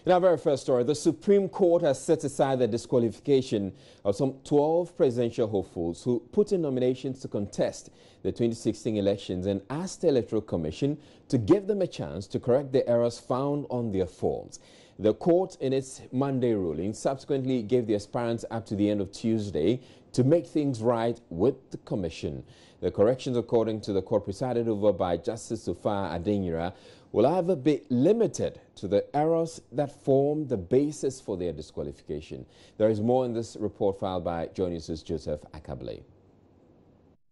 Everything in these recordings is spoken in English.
In our very first story, the Supreme Court has set aside the disqualification of some 12 presidential hopefuls who put in nominations to contest the 2016 elections and asked the Electoral Commission to give them a chance to correct the errors found on their forms. The court, in its Monday ruling, subsequently gave the aspirants up to the end of Tuesday to make things right with the Commission. The corrections, according to the court presided over by Justice Sofa Adenyira, will however be limited to the errors that form the basis for their disqualification. There is more in this report filed by Joy News' Joseph Akable.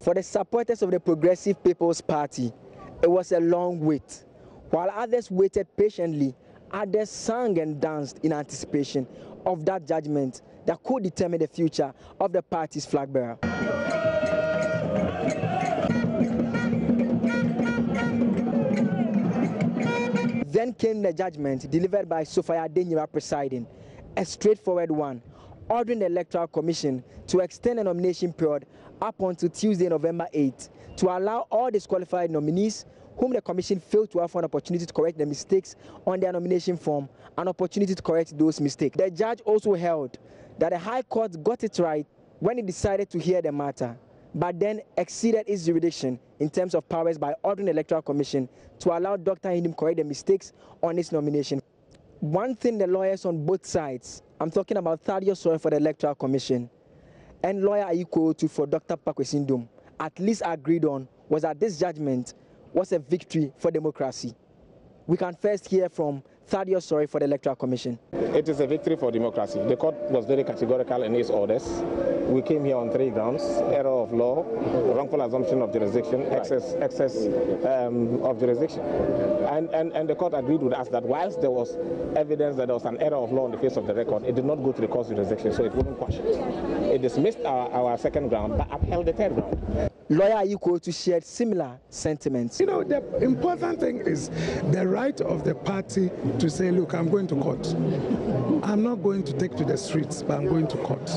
For the supporters of the Progressive People's Party, it was a long wait. While others waited patiently, others sang and danced in anticipation of that judgment that could determine the future of the party's flag bearer. Then came the judgment delivered by Sophia Adenyira presiding, a straightforward one, ordering the Electoral Commission to extend the nomination period up until Tuesday, November 8, to allow all disqualified nominees whom the Commission failed to offer an opportunity to correct the mistakes on their nomination form, an opportunity to correct those mistakes. The judge also held that the High Court got it right when it decided to hear the matter, but then exceeded its jurisdiction in terms of powers by ordering the Electoral Commission to allow Dr. Hindim correct the mistakes on his nomination. One thing the lawyers on both sides, I'm talking about Thaddeus Soy for the Electoral Commission and lawyer Ayiko for Dr. Pakwesindum, at least agreed on was that this judgment was a victory for democracy. We can first hear from Thaddeus Soy for the Electoral Commission. It is a victory for democracy. The court was very categorical in its orders. We came here on 3 grounds: error of law, wrongful assumption of jurisdiction, excess of jurisdiction. And the court agreed with us that whilst there was evidence that there was an error of law on the face of the record, it did not go to the court's jurisdiction, so it wouldn't quash it. It dismissed our second ground, but upheld the third ground. Lawyer Ayiko to share similar sentiments. You know, the important thing is the right of the party to say, look, I'm going to court. I'm not going to take to the streets, but I'm going to court.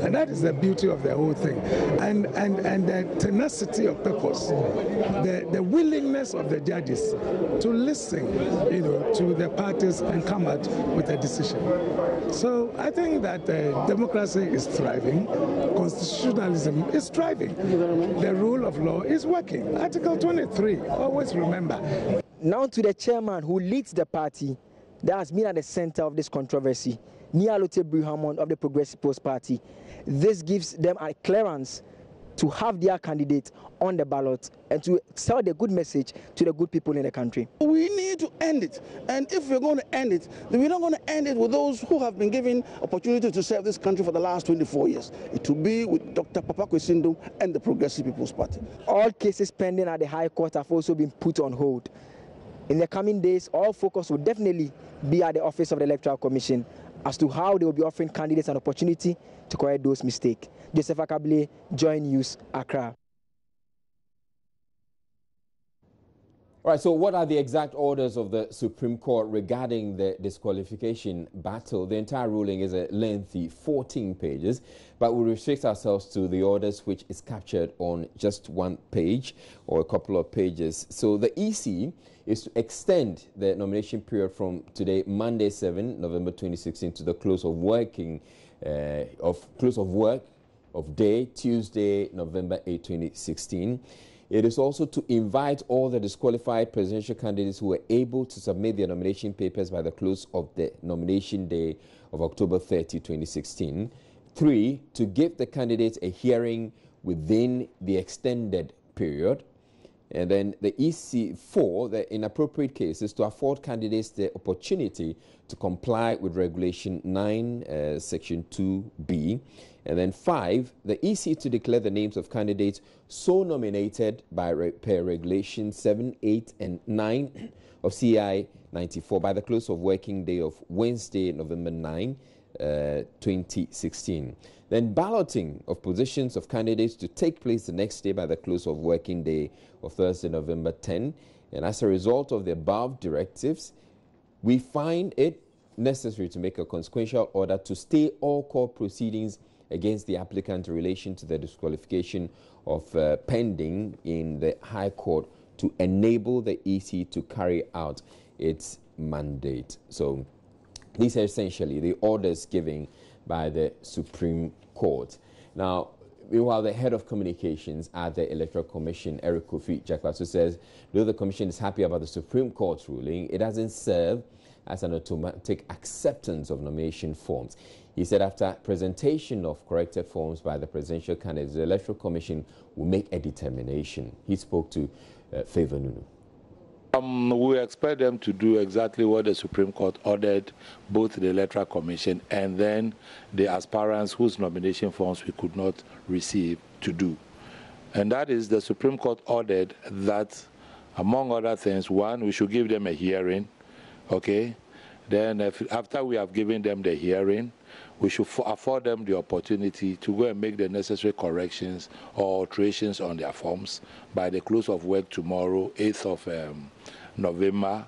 And that is the beauty of the whole thing. And the tenacity of purpose, the willingness of the judges to listen, you know, to the parties and come out with a decision. So I think that democracy is thriving. Constitutionalism is thriving. The rule of law is working. Article 23, always remember. Now to the chairman who leads the party that has been at the center of this controversy, Lablue Hammond of the Progressive People's Party. This gives them a clearance to have their candidate on the ballot and to sell the good message to the good people in the country. We need to end it, and if we're going to end it, then we're not going to end it with those who have been given opportunity to serve this country for the last 24 years. It will be with Dr. Pakwesindum and the Progressive People's Party. All cases pending at the High Court have also been put on hold. In the coming days, all focus will definitely be at the office of the Electoral Commission as to how they will be offering candidates an opportunity to correct those mistakes. Joseph Akable, Joy News, Accra. All right, so what are the exact orders of the Supreme Court regarding the disqualification battle? The entire ruling is a lengthy 14 pages, but we restrict ourselves to the orders which is captured on just 1 page or a couple of pages. So the EC is to extend the nomination period from today, Monday 7 November 2016, to the close of working of day, Tuesday, November 8, 2016. It is also to invite all the disqualified presidential candidates who were able to submit their nomination papers by the close of the nomination day of October 30, 2016. 3, to give the candidates a hearing within the extended period. And then the EC 4, the inappropriate cases, to afford candidates the opportunity to comply with Regulation 9, Section 2B. And then 5, the EC to declare the names of candidates so nominated by per Regulation 7, 8, and 9 of CI 94 by the close of working day of Wednesday, November 9, 2016. Then balloting of positions of candidates to take place the next day by the close of working day of Thursday, November 10. And as a result of the above directives, we find it necessary to make a consequential order to stay all court proceedings against the applicant in relation to the disqualification of pending in the High Court to enable the EC to carry out its mandate. So These are essentially the orders given by the Supreme Court. Now, meanwhile, the head of communications at the Electoral Commission, Eric Kofi Jakwaso, says, though the Commission is happy about the Supreme Court's ruling, it doesn't serve as an automatic acceptance of nomination forms. He said after presentation of corrected forms by the presidential candidates, the Electoral Commission will make a determination. He spoke to Favor Nunu. We expect them to do exactly what the Supreme Court ordered both the Electoral Commission and then the aspirants whose nomination forms we could not receive to do. And that is, the Supreme Court ordered that, among other things, one, we should give them a hearing, okay? Then after we have given them the hearing, we should afford them the opportunity to go and make the necessary corrections or alterations on their forms by the close of work tomorrow, 8th of November,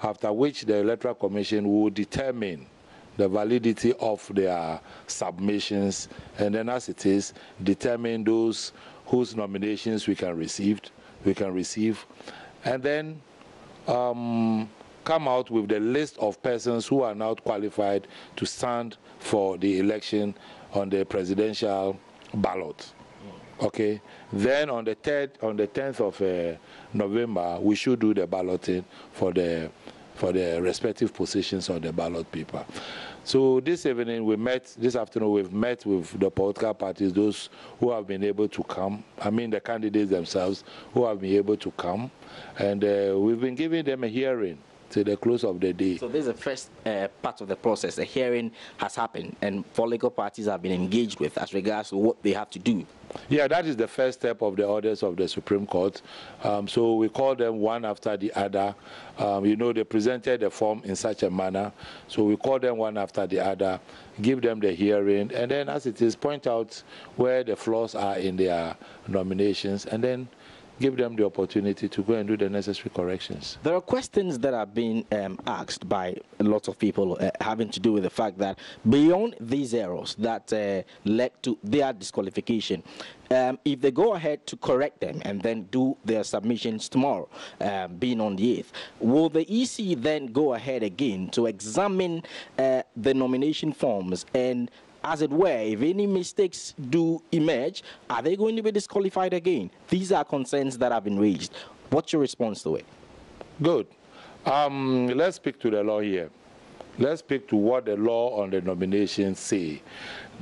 after which the Electoral Commission will determine the validity of their submissions, and then as it is, determine those whose nominations we can receive, and then come out with the list of persons who are now qualified to stand for the election on the presidential ballot. Okay. Then on the 10th of November, we should do the balloting for the respective positions on the ballot paper. So this evening this afternoon we've met with the political parties, those who have been able to come, I mean the candidates themselves who have been able to come, and we've been giving them a hearing to the close of the day. So this is the first part of the process. A hearing has happened and political parties have been engaged with as regards to what they have to do. Yeah, that is the first step of the orders of the Supreme Court. So we call them one after the other. You know, they presented the form in such a manner. So we call them one after the other, give them the hearing, and then as it is, point out where the flaws are in their nominations, and then give them the opportunity to go and do the necessary corrections. There are questions that are being asked by a lot of people having to do with the fact that beyond these errors that led to their disqualification, if they go ahead to correct them and then do their submissions tomorrow, being on the 8th, will the EC then go ahead again to examine the nomination forms and, as it were, if any mistakes do emerge, are they going to be disqualified again? These are concerns that have been raised. What's your response to it? Good. Let's speak to the law here. Let's speak to what the law on the nominations say.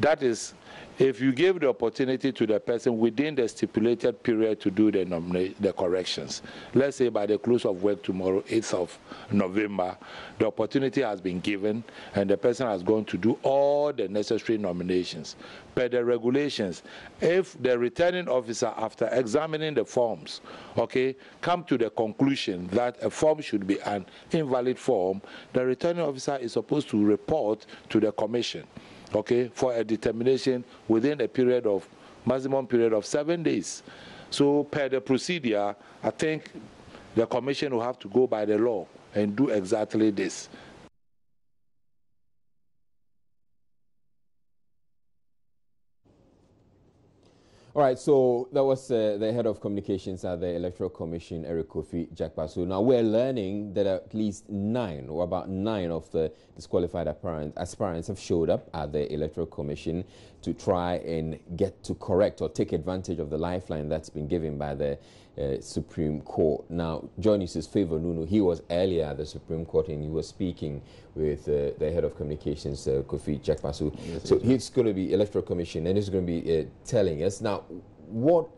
That is, if you give the opportunity to the person within the stipulated period to do the corrections, let's say by the close of work tomorrow, 8th of November, the opportunity has been given and the person has gone to do all the necessary nominations. Per the regulations, if the returning officer, after examining the forms, okay, come to the conclusion that a form should be an invalid form, the returning officer is supposed to report to the commission, okay, for a determination within a maximum period of 7 days. So per the procedure, I think the commission will have to go by the law and do exactly this. All right, so that was the head of communications at the Electoral Commission, Eric Kofi Jakwaso. Now we're learning that at least about nine of the disqualified aspirants have showed up at the Electoral Commission to try and get to correct or take advantage of the lifeline that's been given by the Supreme Court. Now, joining us is Favor Nunu. He was earlier at the Supreme Court and he was speaking with the head of communications, Kofi Jakwaso. Yes, so he's going to be Electoral Commission and he's going to be telling us. Now, what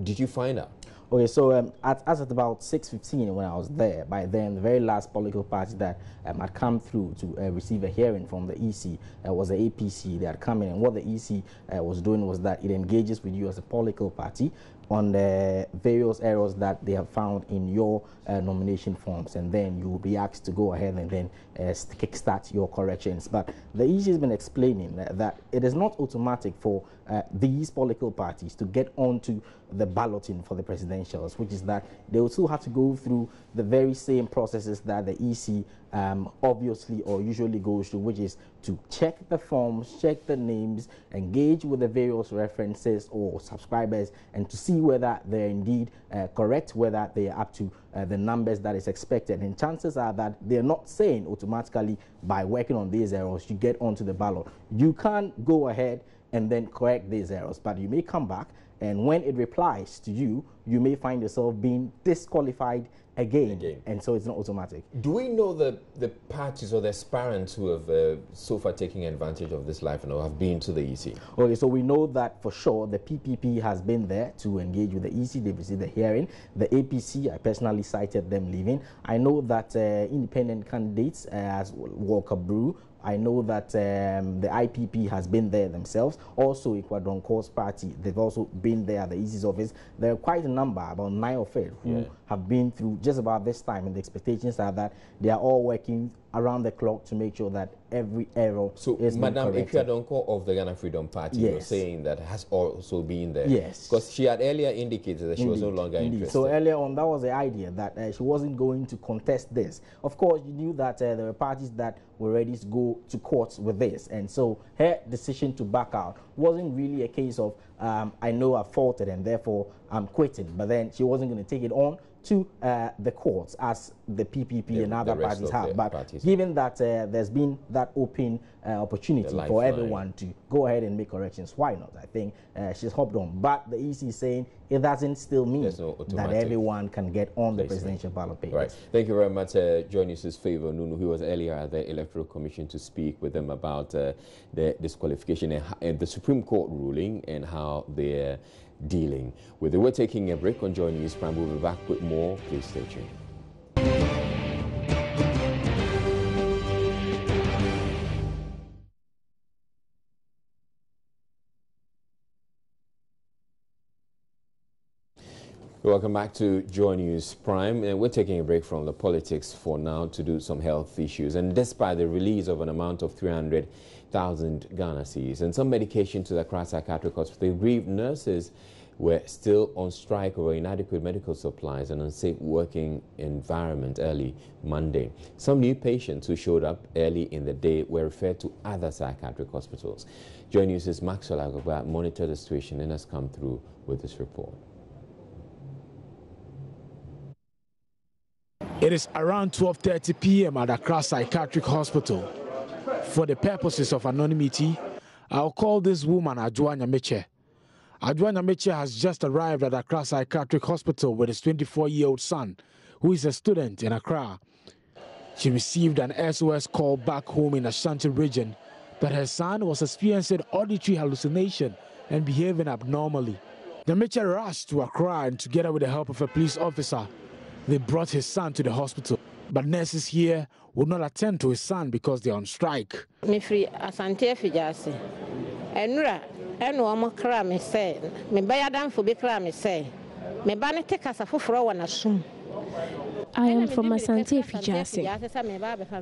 did you find out? Okay, so as at about 6:15 when I was there, by then the very last political party that had come through to receive a hearing from the EC was the APC. They had come in, and what the EC was doing was that it engages with you as a political party on the various errors that they have found in your nomination forms, and then you will be asked to go ahead and then kickstart your corrections. But the EC has been explaining that it is not automatic for these political parties to get onto the balloting for the presidentials, which is that they will still have to go through the very same processes that the EC obviously or usually goes through, which is to check the forms, check the names, engage with the various references or subscribers, and to see whether they're indeed correct, whether they are up to the numbers that is expected. And chances are that they're not saying automatically by working on these errors you get onto the ballot. You can't go ahead and then correct these errors, but you may come back, and when it replies to you, you may find yourself being disqualified again. And so it's not automatic. Do we know the parties or the aspirants who have so far taken advantage of this life and have been to the EC? Okay, so we know that for sure the PPP has been there to engage with the EC. They've received the hearing. The APC, I personally cited them leaving. I know that independent candidates as Walker Brew, I know that the IPP has been there themselves. Also, Ecuador Party, they've also been there at the EC's office. There are quite a number, about 9 of it, who have been through just about this time, and the expectations are that they are all working around the clock to make sure that every error is Madam corrected. Ecuador of the Ghana Freedom Party, you're saying that has also been there. Yes. Because she had earlier indicated that she was no longer interested. So earlier on, that was the idea, that she wasn't going to contest this. Of course, you knew that there were parties that were ready to go to court with this. And so her decision to back out wasn't really a case of, I know I faulted and therefore I'm quitting. But then she wasn't going to take it on to the courts as the PPP and other parties have. But given that there's been that open opportunity for everyone to go ahead and make corrections, why not? I think she's hopped on. But the EC is saying it doesn't still mean that everyone can get on the presidential ballot paper. Right. Thank you very much. Joining us is Favor Nunu, who was earlier at the Electoral Commission to speak with them about the disqualification and the Supreme Court ruling and how they're dealing with it. We're taking a break on Joining News Prime. We'll be back with more. Please stay tuned. Welcome back to Joy News Prime. And we're taking a break from the politics for now to do some health issues. And despite the release of an amount of 300,000 Ghana cedis and some medication to the Accra Psychiatric Hospital, grieved nurses were still on strike over inadequate medical supplies and unsafe working environment early Monday. Some new patients who showed up early in the day were referred to other psychiatric hospitals. Joy News' Maxwell Agogba monitored the situation and has come through with this report. It is around 12:30 p.m. at Accra Psychiatric Hospital. For the purposes of anonymity, I'll call this woman Adwoa Nyameche. Adwoa Nyameche has just arrived at Accra Psychiatric Hospital with his 24-year-old son, who is a student in Accra. She received an SOS call back home in Ashanti region that her son was experiencing auditory hallucination and behaving abnormally. Nyameche rushed to Accra and together with the help of a police officer, they brought his son to the hospital. But nurses here would not attend to his son because they're on strike. Me free asante fijase. Enura eno omo kra me say me bayadan fo be kra me say. Me ba ne te kasa foforo wa na sum. I am from Asante Fijase.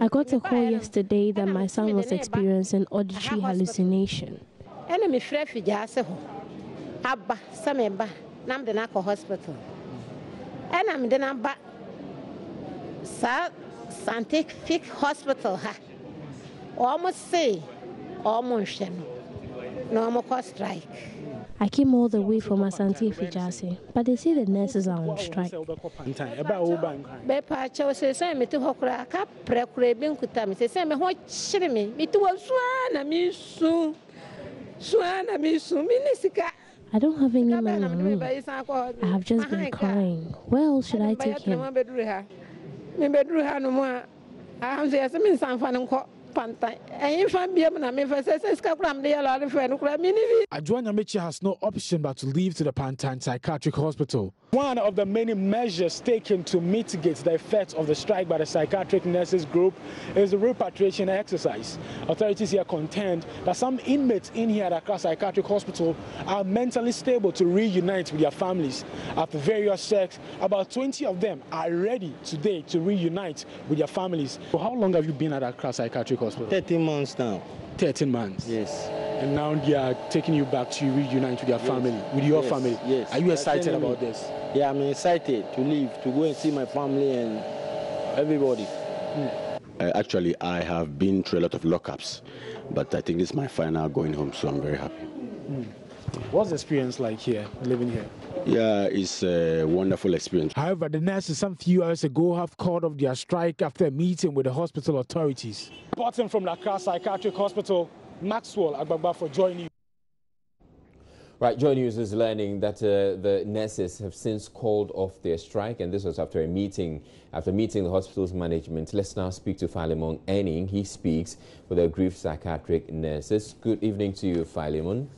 I got a call yesterday that my son was experiencing auditory hallucination. Ene me free fijase ho. Abba sameba nam de na ko hospital. And I'm the number scientific hospital. Almost say, almost no more strike. I came all the way from Asante Fijase, but they say the nurses are on strike. Bepa chose say me to hokra ka prekure bin kuta me say me ho chire me to swana mi su minisika. I don't have any man in room. I have just been crying. Where else should I take him? Adwoa Nyameche has no option but to leave to the Pantan Psychiatric Hospital. One of the many measures taken to mitigate the effects of the strike by the psychiatric nurses group is the repatriation exercise. Authorities here contend that some inmates in here at Accra Psychiatric Hospital are mentally stable to reunite with their families. After various checks, about 20 of them are ready today to reunite with their families. So how long have you been at Accra Psychiatric Hospital? 13 months now. 13 months? Yes. And now they are taking you back to reunite with your family, with your family. Yes. Are you excited about this? Yeah, I'm excited to leave, to go and see my family and everybody. Actually, I have been through a lot of lockups, but I think this is my final going home, so I'm very happy. What's the experience like here, living here? Yeah, it's a wonderful experience. However, the nurses some few hours ago have called off their strike after a meeting with the hospital authorities. Reporting from Accra Psychiatric Hospital, Maxwell Agbagba for Joy News. Right, Joy News is learning that the nurses have since called off their strike, and this was after a meeting. After meeting the hospital's management, let's now speak to Philemon Enning. He speaks for the aggrieved psychiatric nurses. Good evening to you, Philemon.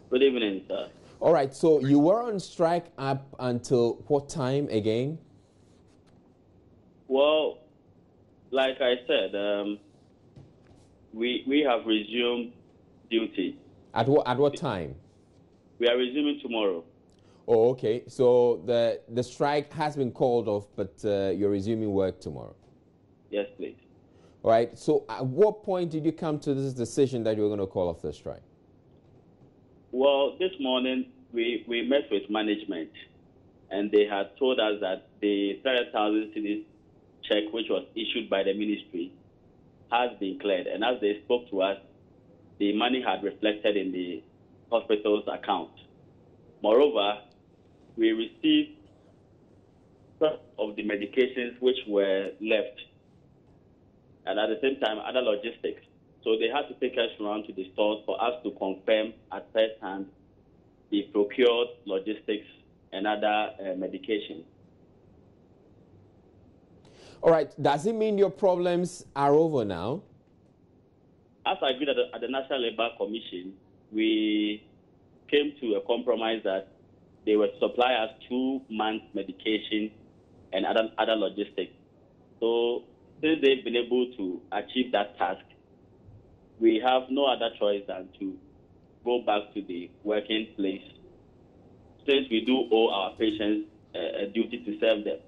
Good evening, sir. All right, so you were on strike up until what time again? Well, like I said, we have resumed duty. At what time? We are resuming tomorrow. Oh, okay. So the strike has been called off, but you're resuming work tomorrow. Yes, please. All right. So at what point did you come to this decision that you were going to call off the strike? Well, this morning we met with management, and they had told us that the 30,000 cedis check, which was issued by the ministry, has been cleared. And as they spoke to us, the money had reflected in the hospital's account. Moreover, we received some of the medications which were left, and at the same time, other logistics. So they had to take us around to the stores for us to confirm at first hand the procured logistics and other medications. All right. Does it mean your problems are over now? As agreed at the National Labour Commission, we came to a compromise that they would supply us 2 months medication and other logistics. So since they've been able to achieve that task, we have no other choice than to go back to the working place, since we do owe our patients a duty to serve them.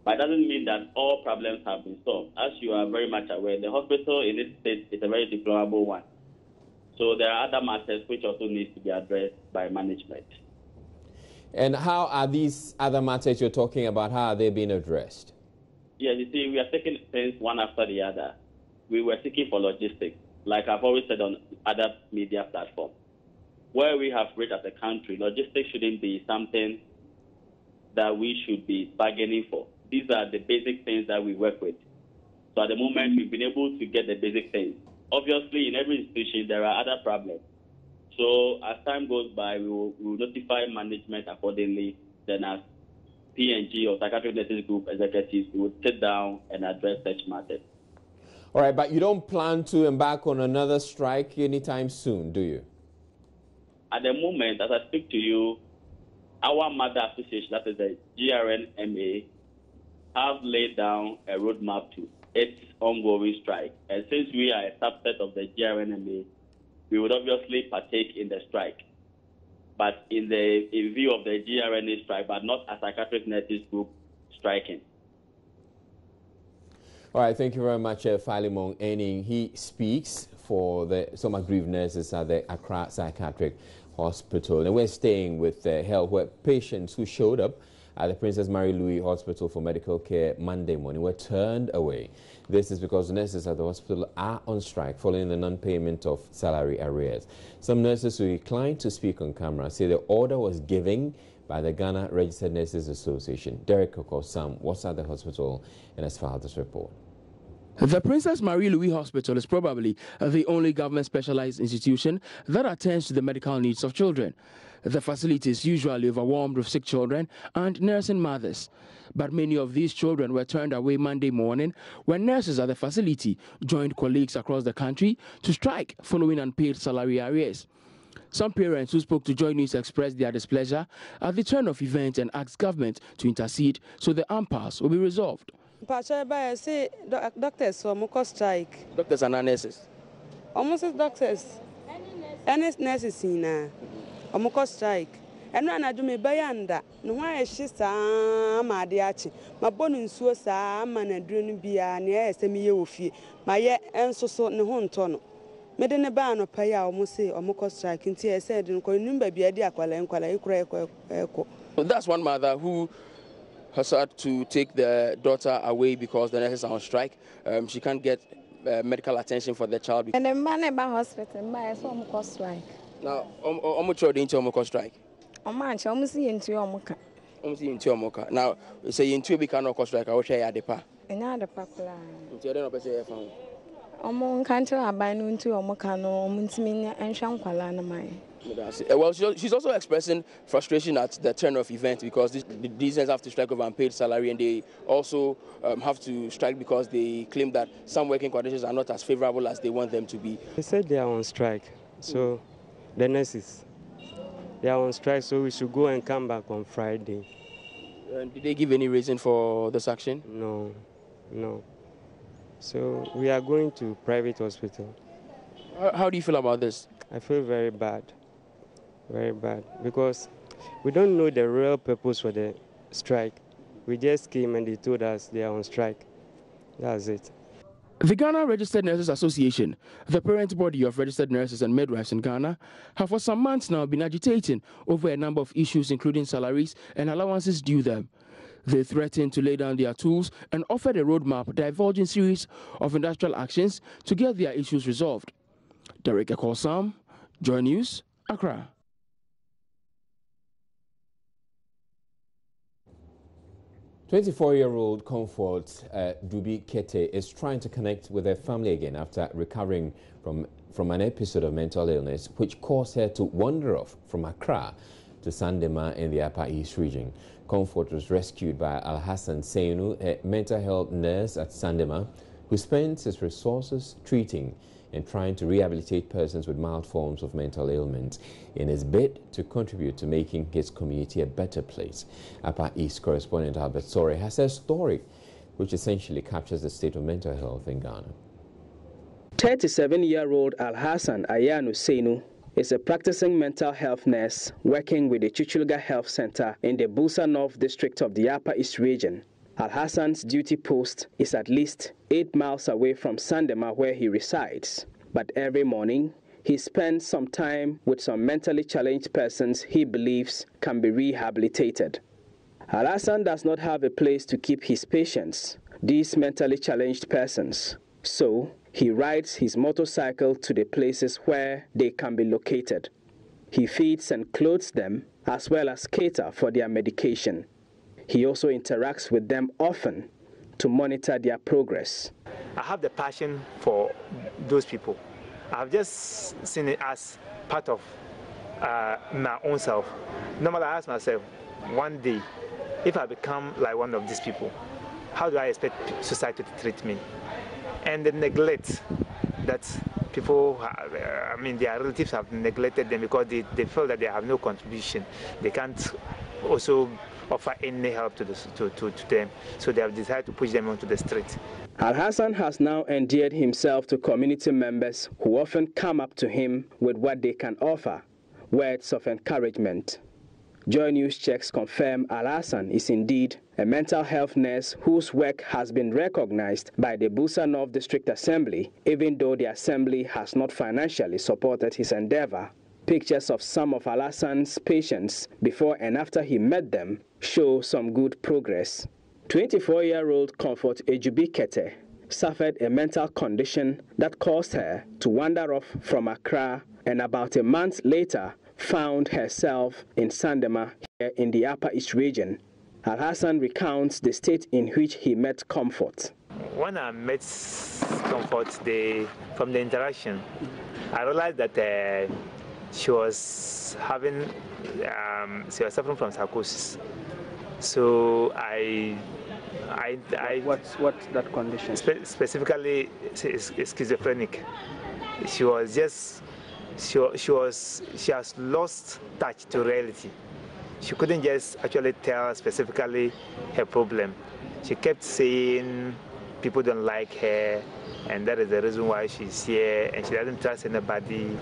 But it doesn't mean that all problems have been solved. As you are very much aware, the hospital in this state is a very deplorable one. So there are other matters which also need to be addressed by management. And how are these other matters you're talking about, how are they being addressed? Yes, you see, we are taking things one after the other. We were seeking for logistics, like I've always said on other media platforms. Where we have reached as a country, logistics shouldn't be something that we should be bargaining for. These are the basic things that we work with. So at the moment, we've been able to get the basic things. Obviously, in every institution, there are other problems. So as time goes by, we will notify management accordingly. Then as PNG or Psychiatric Nurses Group executives, we will sit down and address such matters. All right, but you don't plan to embark on another strike anytime soon, do you? At the moment, as I speak to you, our mother association, that is the GRNMA, have laid down a roadmap to its ongoing strike. And since we are a subset of the GRNMA, we would obviously partake in the strike. But in view of the GRNA strike, but not a Psychiatric Nurses Group striking. All right, thank you very much, Philemon Enning. He speaks for some aggrieved nurses at the Accra Psychiatric Hospital. And we're staying with health, where patients who showed up at the Princess Mary Louis Hospital for medical care Monday morning were turned away. This is because nurses at the hospital are on strike following the non-payment of salary arrears. Some nurses who declined to speak on camera say the order was given by the Ghana Registered Nurses Association. Derek Okosam was at the hospital and has filed this report. The Princess Mary Louis Hospital is probably the only government specialized institution that attends to the medical needs of children. The facility is usually overwhelmed with sick children and nursing mothers. But many of these children were turned away Monday morning when nurses at the facility joined colleagues across the country to strike following unpaid salary arrears. Some parents who spoke to Joy News expressed their displeasure at the turn of events and asked government to intercede so the impasse will be resolved. Doctors strike. Doctors and nurses? Almost doctors. Any nurses in a strike. And when I do me bayanda, no why she sa ma diachi, my bonus so sa man and dream be an yes, and me, my ye and so no hon tono. Medene ba no pay a almost say almost strike nti e said nko number bia di akwala ikura eko. That's one mother who has had to take the daughter away because the nurses are on strike. She can't get medical attention for the child. And the man ba hospital ba so almost strike. Now, how children into almost strike? Man, almost see into omuka. Almost into omuka. Now, say into be can no strike. I will share the pa. Enya the pa kula. Into don't say fa. Omo nkanto aban no into omuka no muntimi nhwa nkwala na mai. Well, she's also expressing frustration at the turn of events because these have to strike over unpaid salary, and they also have to strike because they claim that some working conditions are not as favorable as they want them to be. They said they are on strike, so the nurses, they are on strike, so we should go and come back on Friday. Did they give any reason for this action? No. So we are going to private hospital. How do you feel about this? I feel very bad, because we don't know the real purpose for the strike. We just came and they told us they are on strike. That's it. The Ghana Registered Nurses Association, the parent body of registered nurses and midwives in Ghana, have for some months now been agitating over a number of issues, including salaries and allowances due them. They threatened to lay down their tools and offered a roadmap divulging series of industrial actions to get their issues resolved. Derek Ekosam, Joy News, Accra. 24-year-old Comfort Dubi Kete is trying to connect with her family again after recovering from an episode of mental illness which caused her to wander off from Accra to Sandema in the Upper East region. Comfort was rescued by Al-Hassan Seinu, a mental health nurse at Sandema, who spends his resources treating and trying to rehabilitate persons with mild forms of mental ailment in his bid to contribute to making his community a better place. Upper East correspondent Albert Sore has a story which essentially captures the state of mental health in Ghana. 37-year-old Al-Hassan Ayanu Seinu is a practicing mental health nurse working with the Chichulga Health Center in the Busa North district of the Upper East region. Al-Hassan's duty post is at least 8 miles away from Sandema where he resides. But every morning, he spends some time with some mentally challenged persons he believes can be rehabilitated. Al-Hassan does not have a place to keep his patients, these mentally challenged persons. So, he rides his motorcycle to the places where they can be located. He feeds and clothes them, as well as cater for their medication. He also interacts with them often to monitor their progress. I have the passion for those people. I've just seen it as part of my own self. Normally, I ask myself, one day, if I become like one of these people, how do I expect society to treat me? And the neglect that people, their relatives have neglected them because they feel that they have no contribution. They can't also offer any help to them, so they have decided to push them onto the street. Al-Hassan has now endeared himself to community members who often come up to him with what they can offer, words of encouragement. Joy News checks confirm Al-Hassan is indeed a mental health nurse whose work has been recognized by the Busa North District Assembly, even though the Assembly has not financially supported his endeavor. Pictures of some of Al-Hassan's patients before and after he met them show some good progress. 24-year-old Comfort Ejubi Kete suffered a mental condition that caused her to wander off from Accra, and about a month later found herself in Sandema here in the Upper East region. Al-Hassan recounts the state in which he met Comfort. When I met Comfort, from the interaction, I realized that she was suffering from psychosis. So what's that condition? Specifically, schizophrenic. She has lost touch to reality. She couldn't just actually tell specifically her problem. She kept saying people don't like her, and that is the reason why she's here, and she doesn't trust anybody.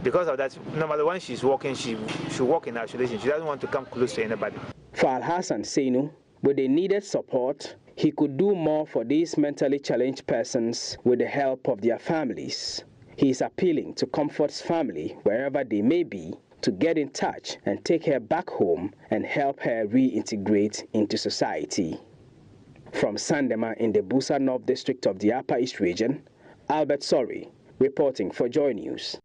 Because of that, no matter when she's walking, she walk in isolation. She doesn't want to come close to anybody. For Al-Hassan Seinu, with the needed support, he could do more for these mentally challenged persons with the help of their families. He is appealing to Comfort's family, wherever they may be, to get in touch and take her back home and help her reintegrate into society. From Sandema in the Busa North District of the Upper East Region, Albert Sorry, reporting for Joy News.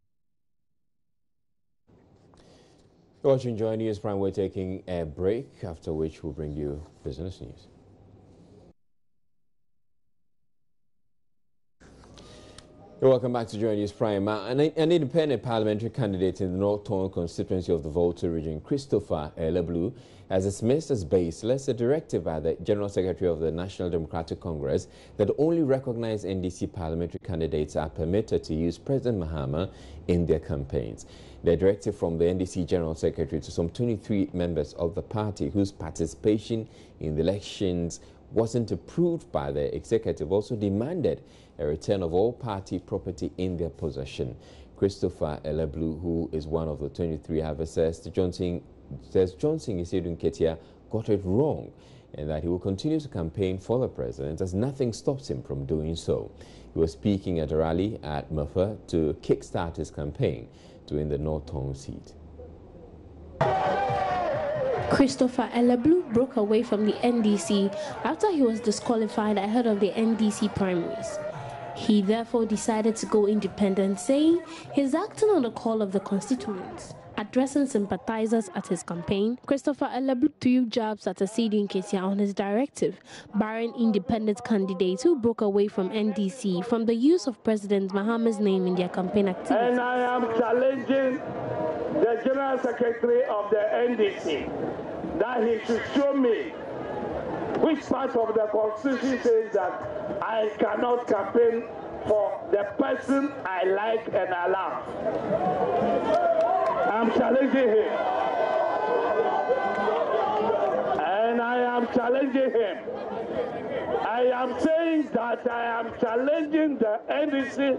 You're watching Joy News Prime. We're taking a break, after which we'll bring you business news. Welcome back to Joy News Prime. An independent parliamentary candidate in the North Tongue constituency of the Volta region, Christopher Lablue, has dismissed as baseless a directive by the General Secretary of the National Democratic Congress that only recognized NDC parliamentary candidates are permitted to use President Mahama in their campaigns. The directive from the NDC General Secretary to some 23 members of the party whose participation in the elections wasn't approved by the executive also demanded a return of all party property in their possession. Christopher Lablue, who is one of the 23, have says Johnson Isidun Ketia got it wrong and that he will continue to campaign for the president as nothing stops him from doing so. He was speaking at a rally at Mafa to kickstart his campaign to win the North Tongue seat. Christopher Lablue broke away from the NDC after he was disqualified ahead of the NDC primaries. He therefore decided to go independent, saying he's acting on the call of the constituents. Addressing sympathizers at his campaign, Christopher Lablue threw jabs at Isidun Ketia on his directive, barring independent candidates who broke away from NDC from the use of President Mahama's name in their campaign activities. And I am challenging the General Secretary of the NDC that he should show me which part of the Constitution says that I cannot campaign for the person I like and I love. I'm challenging him. And I am challenging him. I am saying that I am challenging the NDC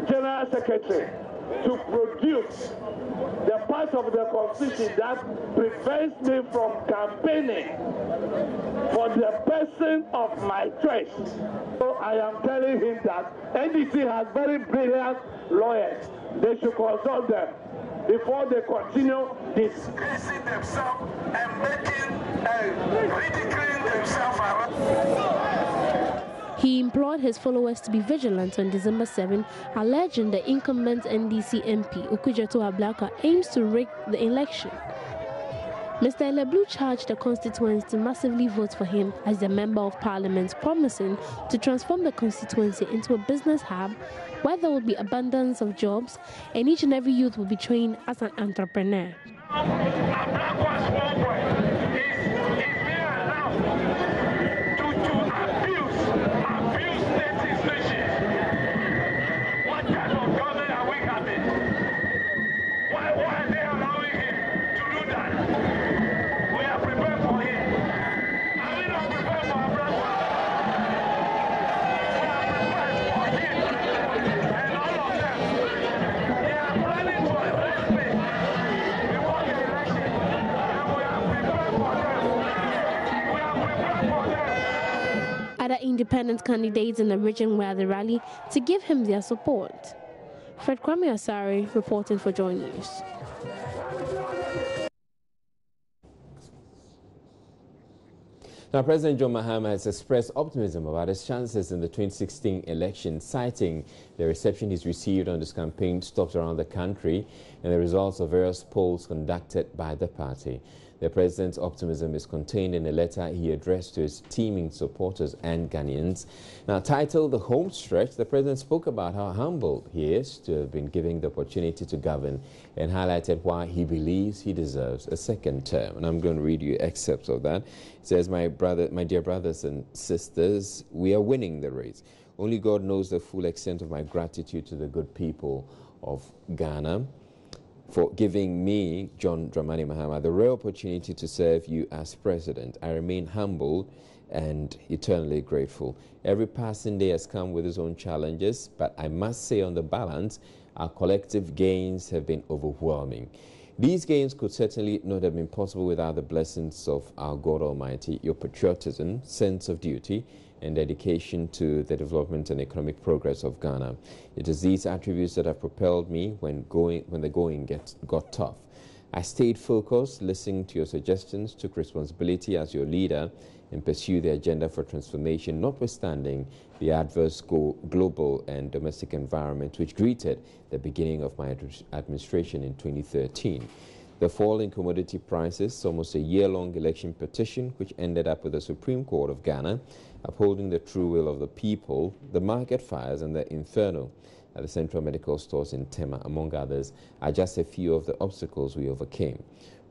General Secretary to produce the part of the Constitution that prevents me from campaigning for the person of my choice. So I am telling him that NDC has very brilliant lawyers. They should consult them before they continue disgracing themselves and ridiculing themselves around. He implored his followers to be vigilant on December 7, alleging the incumbent NDC MP, Okujeto Ablaka, aims to rig the election. Mr. Lablue charged the constituents to massively vote for him as the Member of Parliament, promising to transform the constituency into a business hub where there will be abundance of jobs and each and every youth will be trained as an entrepreneur. Other independent candidates in the region were at the rally to give him their support. Fred Kwame Asari reporting for Joy News. Now, President John Mahama has expressed optimism about his chances in the 2016 election, citing the reception he's received on his campaign stops around the country and the results of various polls conducted by the party. The president's optimism is contained in a letter he addressed to his teeming supporters and Ghanaians. Now, titled The Home Stretch, the president spoke about how humbled he is to have been given the opportunity to govern and highlighted why he believes he deserves a second term. And I'm going to read you excerpts of that. It says, my dear brothers and sisters, we are winning the race. Only God knows the full extent of my gratitude to the good people of Ghana for giving me, John Dramani Mahama, the rare opportunity to serve you as president. I remain humbled and eternally grateful. Every passing day has come with its own challenges, but I must say on the balance, our collective gains have been overwhelming. These gains could certainly not have been possible without the blessings of our God Almighty, your patriotism, sense of duty, and dedication to the development and economic progress of Ghana. It is these attributes that have propelled me when the going got tough. I stayed focused, listened to your suggestions, took responsibility as your leader, and pursued the agenda for transformation, notwithstanding the adverse global and domestic environment which greeted the beginning of my administration in 2013. The fall in commodity prices, almost a year-long election petition which ended up with the Supreme Court of Ghana upholding the true will of the people, the market fires and the inferno at the Central Medical Stores in Tema, among others, are just a few of the obstacles we overcame.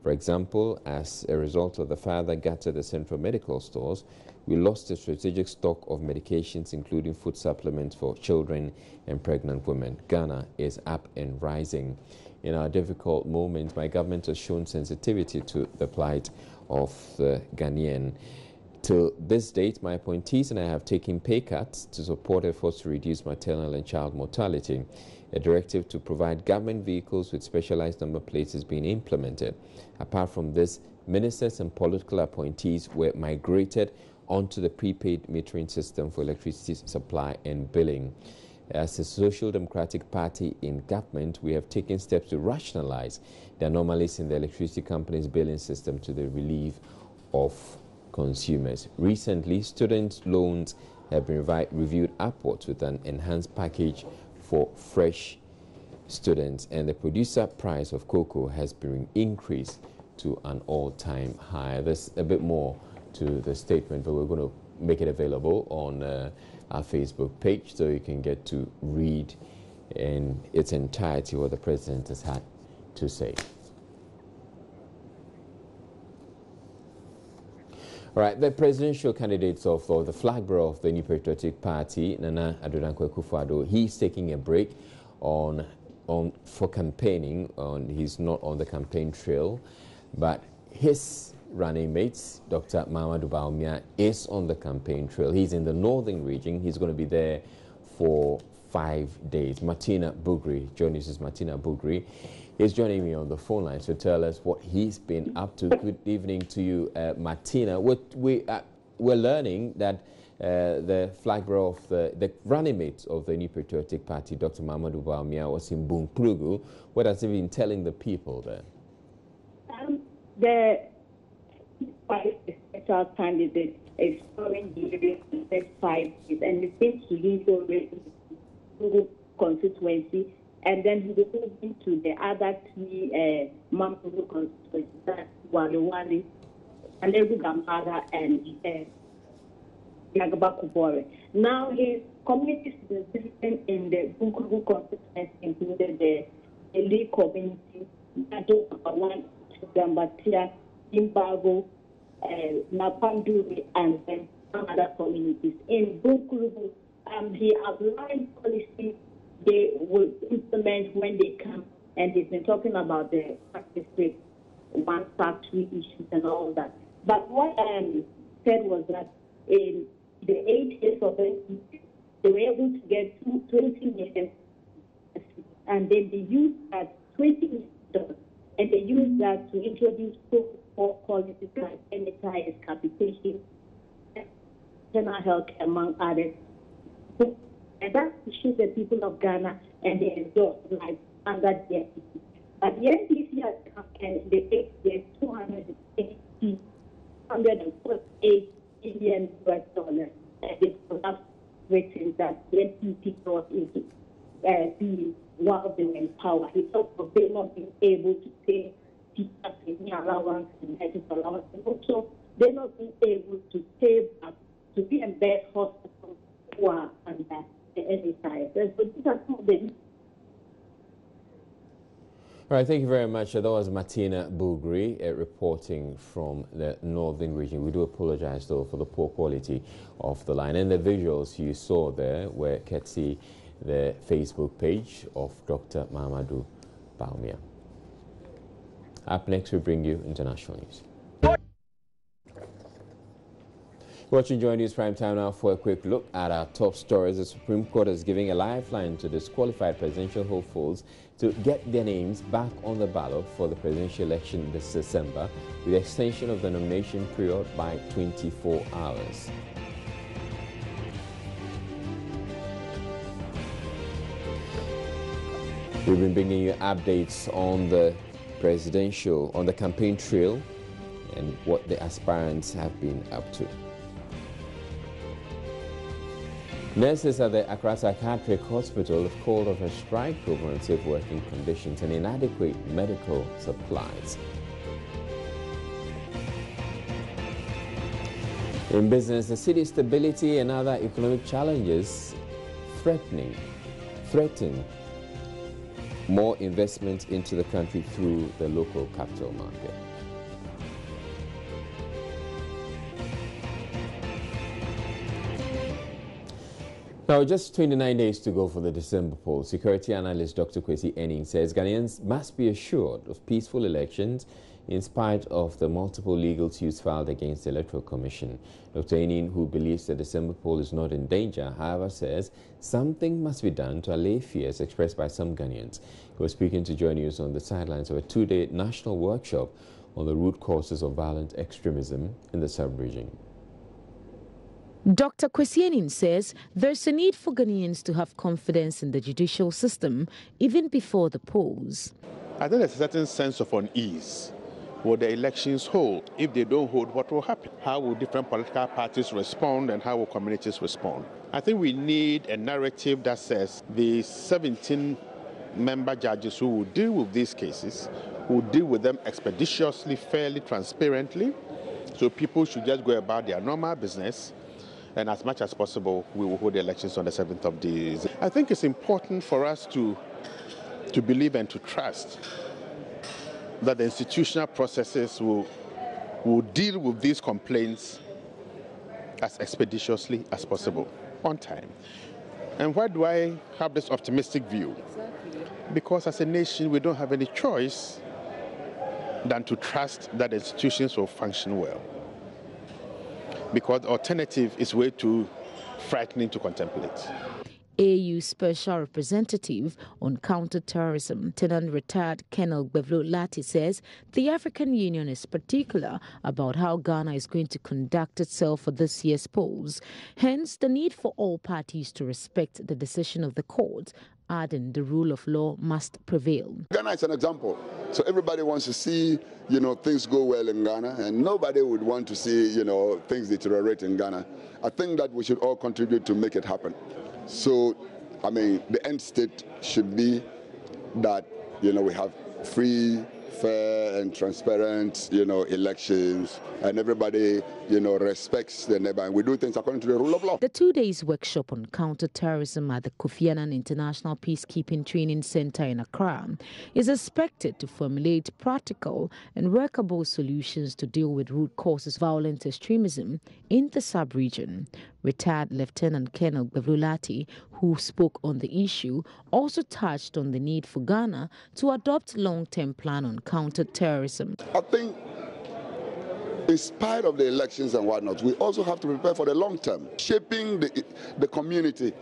For example, as a result of the fire that gutted the Central Medical Stores, we lost a strategic stock of medications, including food supplements for children and pregnant women. Ghana is up and rising. In our difficult moment, my government has shown sensitivity to the plight of the Ghanaian. To this date, my appointees and I have taken pay cuts to support efforts to reduce maternal and child mortality. A directive to provide government vehicles with specialized number plates is being implemented. Apart from this, ministers and political appointees were migrated onto the prepaid metering system for electricity supply and billing. As a Social Democratic Party in government, we have taken steps to rationalize the anomalies in the electricity company's billing system to the relief of consumers. Recently, student loans have been reviewed upwards with an enhanced package for fresh students, and the producer price of cocoa has been increased to an all-time high. There's a bit more to the statement, but we're going to make it available on our Facebook page so you can get to read in its entirety what the president has had to say. All right, the presidential candidates of the flag bearer of the New Patriotic Party, Nana Addo Dankwa Akufo-Addo, he's taking a break for campaigning. He's not on the campaign trail, but his running mates, Dr. Mahama Baumia, is on the campaign trail. He's in the northern region. He's going to be there for 5 days. Martina Bugri, joining us, Martina Bugri, is joining me on the phone line to tell us what he's been up to. Good evening to you, Martina. We're learning that the flag bearer of the running mate of the New Patriotic Party, Dr. Mahama Baumia, was in Bunkpurugu. What has he been telling the people there? The special candidate is following the next 5 days, and it seems to lead already to constituency, and then he will move into the other 3 Mampuzo constituencies, that's Waliwali, Alebu Gambaga, and Yagaba Kubore. Now, his communities in the Bunkpurugu constituency included the Eli community, Nado Kapawan, Gambatia, Imbago, Napanduri, and then some other communities. In Bunkpurugu, he outlined policies they will implement when they come, and he's been talking about the district, 1 factory issues and all that. But what said was that in the 8 years of it, they were able to get 20 million, and then they used that $20 million, and they used that to introduce 4 policies like NHIS capitation, general health, among others. And that's to show the people of Ghana and they enjoy life under the NDC. But the NDC has come and they take their $248 billion US, and they have written that the NDC brought into being while they were in power. He talked of them not being able to pay teachers any allowance and health allowance, and also they're not being able to pay back to reimburse hospitals who are under the NHIS. So these are some of them. All right, thank you very much. That was Martina Bugri reporting from the northern region. We do apologize, though, for the poor quality of the line. And the visuals you saw there were courtesy the Facebook page of Dr. Mahama Baumia. Up next, we bring you international news. Watching Joy News Prime Time now for a quick look at our top stories. The Supreme Court is giving a lifeline to disqualified presidential hopefuls to get their names back on the ballot for the presidential election this December, with the extension of the nomination period by 24 hours. We've been bringing you updates on the campaign trail and what the aspirants have been up to. Nurses at the Accra Psychiatric Hospital have called off a strike over unsafe working conditions and inadequate medical supplies. In business, the city's stability and other economic challenges threaten more investment into the country through the local capital market. Now, just 29 days to go for the December poll. Security analyst Dr. Kwesi Enning says Ghanaians must be assured of peaceful elections in spite of the multiple legal suits filed against the Electoral Commission. Dr. Enning, who believes the December poll is not in danger, however, says something must be done to allay fears expressed by some Ghanaians. He was speaking to Joy News on the sidelines of a two-day national workshop on the root causes of violent extremism in the sub-region. Dr. Kwesi Enning says there's a need for Ghanaians to have confidence in the judicial system even before the polls. I think there's a certain sense of unease. Will the elections hold? If they don't hold, what will happen? How will different political parties respond and how will communities respond? I think we need a narrative that says the 17 member judges who will deal with these cases will deal with them expeditiously, fairly, transparently. So people should just go about their normal business. And as much as possible, we will hold the elections on the 7th of this. I think it's important for us to believe and to trust that the institutional processes will deal with these complaints as expeditiously as possible, on time. And why do I have this optimistic view? Because as a nation, we don't have any choice than to trust that the institutions will function well. Because the alternative is way too frightening to contemplate. AU Special Representative on Counter-Terrorism, Lieutenant Retired Colonel Lablue Lati says the African Union is particular about how Ghana is going to conduct itself for this year's polls. Hence, the need for all parties to respect the decision of the court, adding the rule of law must prevail. Ghana is an example. So everybody wants to see, things go well in Ghana, and nobody would want to see, things deteriorate in Ghana. I think that we should all contribute to make it happen. So, the end state should be that, we have free, fair and transparent, elections, and everybody, respects the neighbor, and we do things according to the rule of law. The 2 days workshop on counter-terrorism at the Kofi Annan International Peacekeeping Training Center in Accra is expected to formulate practical and workable solutions to deal with root causes of violent extremism in the sub-region. Retired Lieutenant Colonel Lablue Lati, who spoke on the issue, also touched on the need for Ghana to adopt a long-term plan on counter-terrorism. I think in spite of the elections and whatnot, we also have to prepare for the long term, shaping the community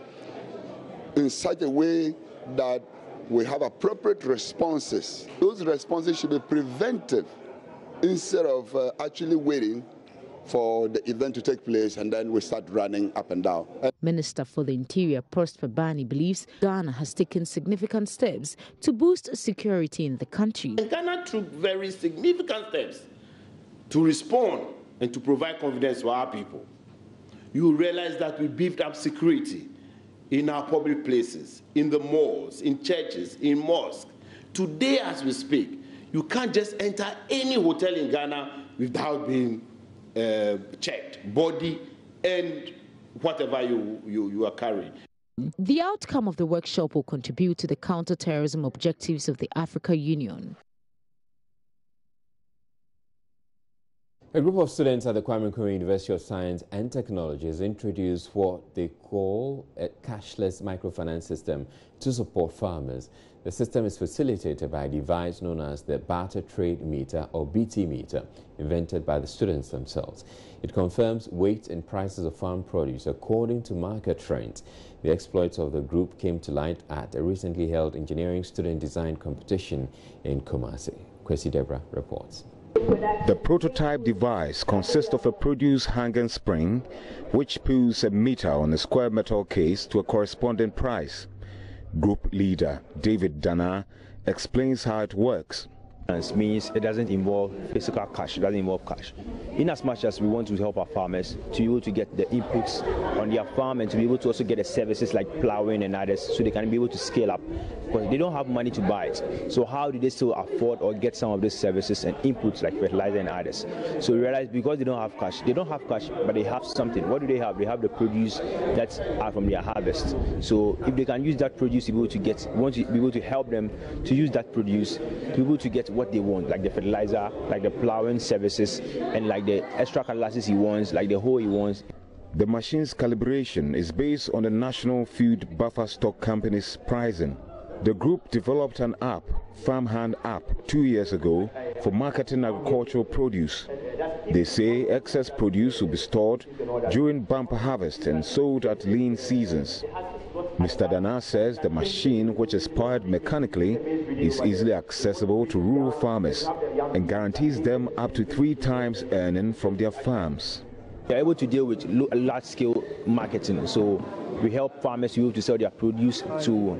in such a way that we have appropriate responses. Those responses should be preventive instead of actually waiting for the event to take place and then we start running up and down. Minister for the Interior, Prosper Bani, believes Ghana has taken significant steps to boost security in the country. Ghana took very significant steps to respond and to provide confidence to our people. You realize that we beefed up security in our public places, in the malls, in churches, in mosques. Today, as we speak, you can't just enter any hotel in Ghana without being checked, body and whatever you are carrying. The outcome of the workshop will contribute to the counter-terrorism objectives of the African Union. A group of students at the Kwame Nkrumah University of Science and Technology has introduced what they call a cashless microfinance system to support farmers. The system is facilitated by a device known as the Barter Trade Meter or BT Meter, invented by the students themselves. It confirms weight and prices of farm produce according to market trends. The exploits of the group came to light at a recently held engineering student design competition in Kumasi. Kwesi Debra reports. The prototype device consists of a produce hanging spring which pulls a meter on a square metal case to a corresponding price. Group leader David Dana explains how it works. It means it doesn't involve physical cash, it doesn't involve cash. In as much as we want to help our farmers to be able to get the inputs on their farm and to be able to also get the services like plowing and others so they can be able to scale up because they don't have money to buy it. So how do they still afford or get some of these services and inputs like fertilizer and others? So we realize because they don't have cash, but they have something. What do they have? They have the produce that's from their harvest. So if they can use that produce to be able to get, we want to be able to help them to use that produce to be able to get what they want, like the fertilizer, like the plowing services, and like the extra cutlasses he wants, like the hoe he wants. The machine's calibration is based on the National Food Buffer Stock Company's pricing. The group developed an app, Farmhand app, 2 years ago for marketing agricultural produce. They say excess produce will be stored during bumper harvest and sold at lean seasons. Mr. Dana says the machine, which is powered mechanically, is easily accessible to rural farmers and guarantees them up to 3 times earning from their farms. They are able to deal with large-scale marketing, so we help farmers to be able to sell their produce to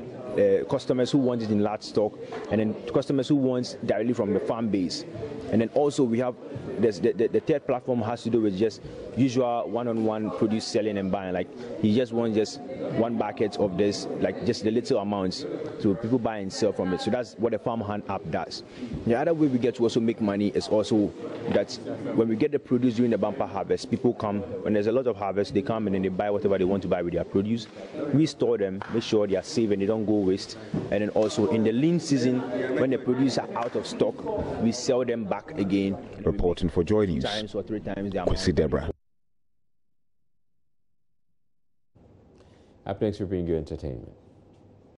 customers who want it in large stock, and then customers who want directly from the farm base. And then also we have the third platform has to do with just usual one-on-one produce selling and buying. Like he just wants just 1 bucket of this, like just the little amounts, so people buy and sell from it. So that's what the Farmhand app does. The other way we get to also make money is also that when we get the produce during the bumper harvest, people come, when there's a lot of harvest, they come and then they buy whatever they want to buy with their produce. We store them, make sure they are safe and they don't go waste. And then also in the lean season, when the produce are out of stock, we sell them back again. Reporting for Joy News, times or 3 times the Kwesi Debra. Up next, we bring you entertainment.